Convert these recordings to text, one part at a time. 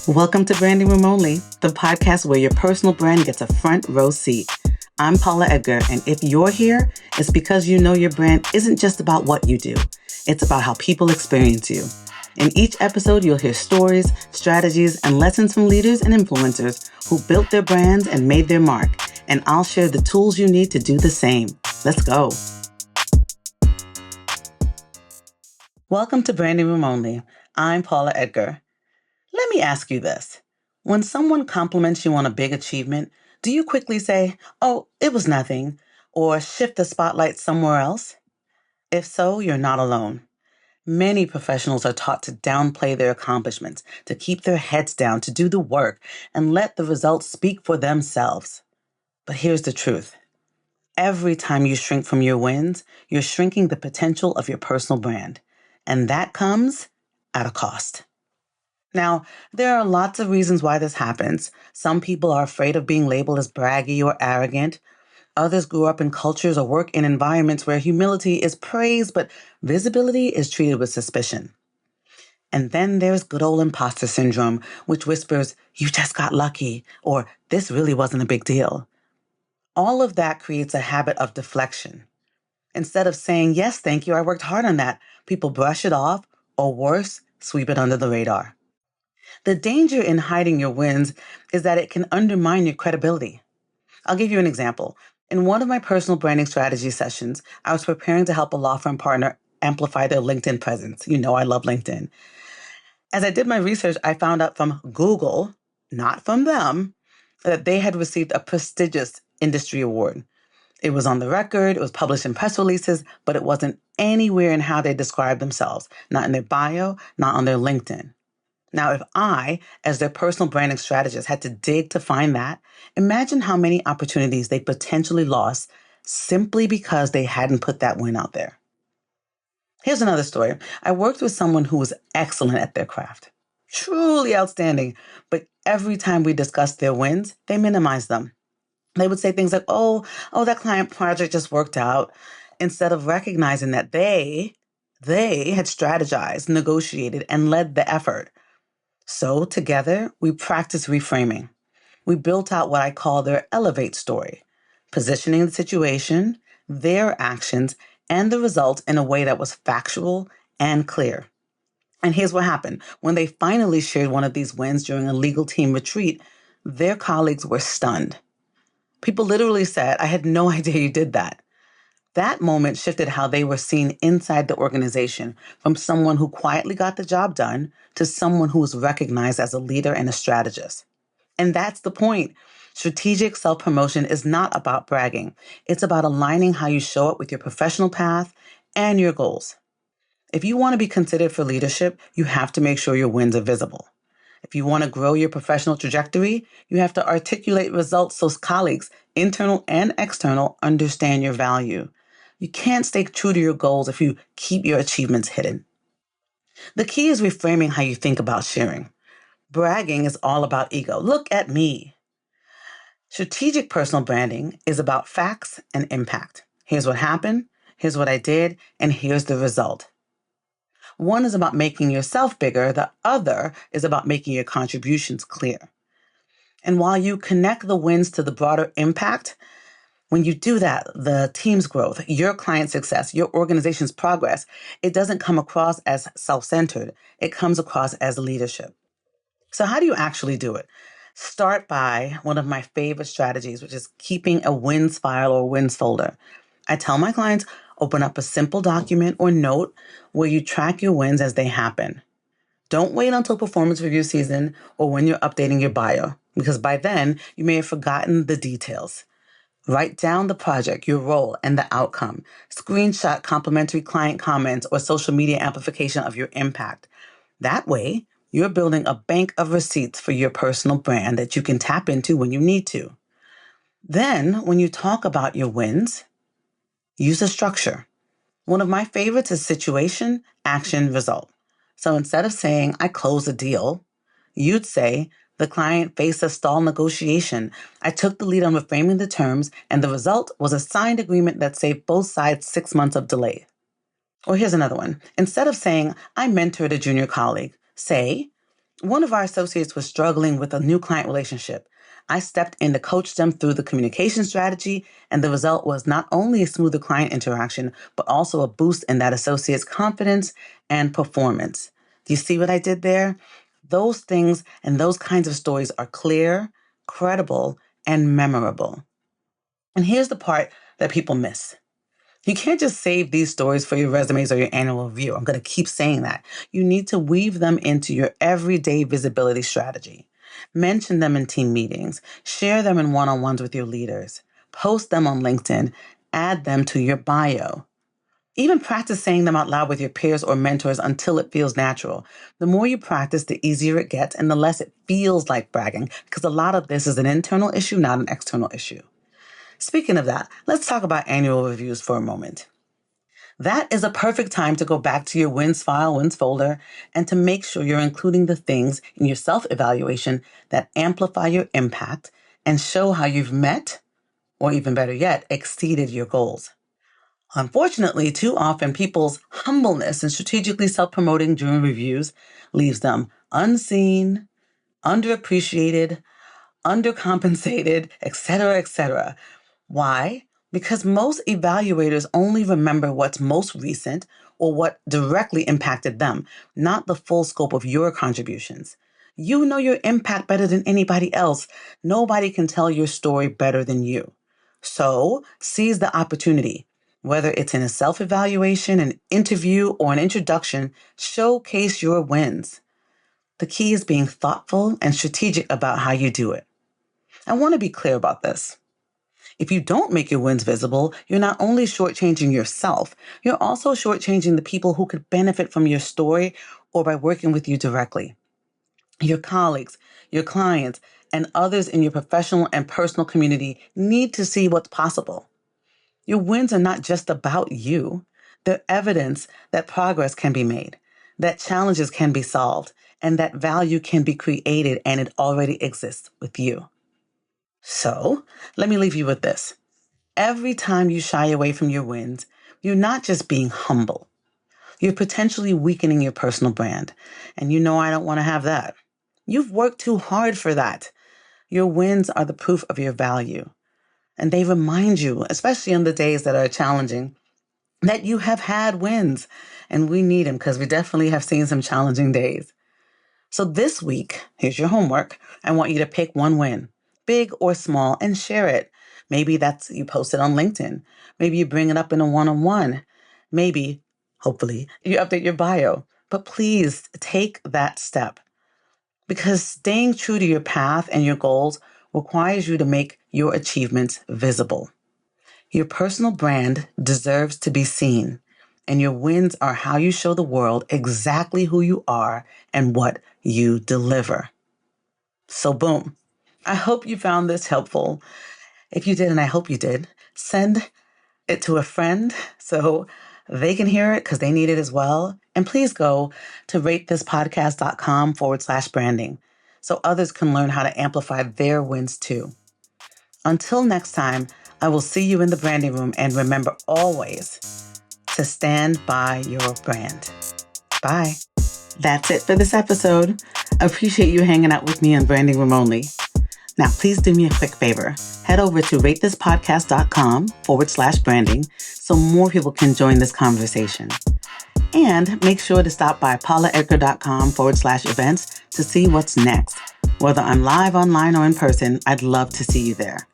Welcome to Branding Room Only, the podcast where your personal brand gets a front row seat. I'm Paula Edgar, and if you're here, it's because you know your brand isn't just about what you do. It's about how people experience you. In each episode, you'll hear stories, strategies, and lessons from leaders and influencers who built their brands and made their mark. And I'll share the tools you need to do the same. Let's go. Welcome to Branding Room Only. I'm Paula Edgar. Let me ask you this. When someone compliments you on a big achievement, do you quickly say, "Oh, it was nothing," or shift the spotlight somewhere else? If so, you're not alone. Many professionals are taught to downplay their accomplishments, to keep their heads down, to do the work, and let the results speak for themselves. But here's the truth. Every time you shrink from your wins, you're shrinking the potential of your personal brand. And that comes at a cost. Now, there are lots of reasons why this happens. Some people are afraid of being labeled as braggy or arrogant. Others grew up in cultures or work in environments where humility is praised, but visibility is treated with suspicion. And then there's good old imposter syndrome, which whispers, "You just got lucky," or "This really wasn't a big deal." All of that creates a habit of deflection. Instead of saying, "Yes, thank you, I worked hard on that," people brush it off, or worse, sweep it under the radar. The danger in hiding your wins is that it can undermine your credibility. I'll give you an example. In one of my personal branding strategy sessions, I was preparing to help a law firm partner amplify their LinkedIn presence. You know, I love LinkedIn. As I did my research, I found out from Google, not from them, that they had received a prestigious industry award. It was on the record, it was published in press releases, but it wasn't anywhere in how they described themselves, not in their bio, not on their LinkedIn. Now, if I, as their personal branding strategist, had to dig to find that, imagine how many opportunities they potentially lost simply because they hadn't put that win out there. Here's another story. I worked with someone who was excellent at their craft, truly outstanding, but every time we discussed their wins, they minimized them. They would say things like, oh, that client project just worked out, instead of recognizing that they had strategized, negotiated, and led the effort. So together, we practiced reframing. We built out what I call their elevate story, positioning the situation, their actions, and the results in a way that was factual and clear. And here's what happened. When they finally shared one of these wins during a legal team retreat, their colleagues were stunned. People literally said, "I had no idea you did that." That moment shifted how they were seen inside the organization, from someone who quietly got the job done to someone who was recognized as a leader and a strategist. And that's the point. Strategic self-promotion is not about bragging. It's about aligning how you show up with your professional path and your goals. If you want to be considered for leadership, you have to make sure your wins are visible. If you want to grow your professional trajectory, you have to articulate results so colleagues, internal and external, understand your value. You can't stay true to your goals if you keep your achievements hidden. The key is reframing how you think about sharing. Bragging is all about ego. Look at me. Strategic personal branding is about facts and impact. Here's what happened, here's what I did, and here's the result. One is about making yourself bigger. The other is about making your contributions clear. And while you connect the wins to the broader impact, when you do that, the team's growth, your client's success, your organization's progress, it doesn't come across as self-centered. It comes across as leadership. So how do you actually do it? Start by one of my favorite strategies, which is keeping a wins file or wins folder. I tell my clients, open up a simple document or note where you track your wins as they happen. Don't wait until performance review season or when you're updating your bio, because by then you may have forgotten the details. Write down the project, your role, and the outcome. Screenshot complimentary client comments or social media amplification of your impact. That way, you're building a bank of receipts for your personal brand that you can tap into when you need to. Then, when you talk about your wins, use a structure. One of my favorites is situation, action, result. So instead of saying, "I closed a deal," you'd say, "The client faced a stall negotiation. I took the lead on reframing the terms, and the result was a signed agreement that saved both sides 6 months of delay." Or here's another one. Instead of saying, "I mentored a junior colleague," say, One of our associates was struggling with a new client relationship. I stepped in to coach them through the communication strategy, and the result was not only a smoother client interaction, but also a boost in that associate's confidence and performance. Do you see what I did there? Those things and those kinds of stories are clear, credible, and memorable. And here's the part that people miss. You can't just save these stories for your resumes or your annual review. I'm going to keep saying that. You need to weave them into your everyday visibility strategy. Mention them in team meetings. Share them in one-on-ones with your leaders. Post them on LinkedIn. Add them to your bio. Even practice saying them out loud with your peers or mentors until it feels natural. The more you practice, the easier it gets and the less it feels like bragging, because a lot of this is an internal issue, not an external issue. Speaking of that, let's talk about annual reviews for a moment. That is a perfect time to go back to your wins file, wins folder, and to make sure you're including the things in your self-evaluation that amplify your impact and show how you've met, or even better yet, exceeded your goals. Unfortunately, too often people's humbleness and strategically self-promoting during reviews leaves them unseen, underappreciated, undercompensated, etc., etc. Why? Because most evaluators only remember what's most recent or what directly impacted them, not the full scope of your contributions. You know your impact better than anybody else. Nobody can tell your story better than you. So seize the opportunity. Whether it's in a self-evaluation, an interview, or an introduction, showcase your wins. The key is being thoughtful and strategic about how you do it. I want to be clear about this. If you don't make your wins visible, you're not only shortchanging yourself, you're also shortchanging the people who could benefit from your story or by working with you directly. Your colleagues, your clients, and others in your professional and personal community need to see what's possible. Your wins are not just about you. They're evidence that progress can be made, that challenges can be solved, and that value can be created, and it already exists with you. So, let me leave you with this. Every time you shy away from your wins, you're not just being humble. You're potentially weakening your personal brand. And you know I don't want to have that. You've worked too hard for that. Your wins are the proof of your value. And they remind you, especially on the days that are challenging, that you have had wins. And we need them because we definitely have seen some challenging days. So this week, here's your homework. I want you to pick one win, big or small, and share it. Maybe that's you post it on LinkedIn. Maybe you bring it up in a one-on-one. Maybe, hopefully, you update your bio. But please take that step, because staying true to your path and your goals requires you to make your achievements visible. Your personal brand deserves to be seen, and your wins are how you show the world exactly who you are and what you deliver. So boom. I hope you found this helpful. If you did, and I hope you did, send it to a friend so they can hear it because they need it as well. And please go to ratethispodcast.com/branding so others can learn how to amplify their wins too. Until next time, I will see you in the branding room, and remember always to stand by your brand. Bye. That's it for this episode. I appreciate you hanging out with me on Branding Room Only. Now, please do me a quick favor. Head over to ratethispodcast.com/branding so more people can join this conversation. And make sure to stop by paulaedgar.com/events to see what's next. Whether I'm live, online, or in person, I'd love to see you there.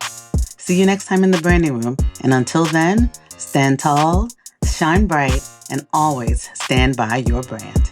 See you next time in the branding room. And until then, stand tall, shine bright, and always stand by your brand.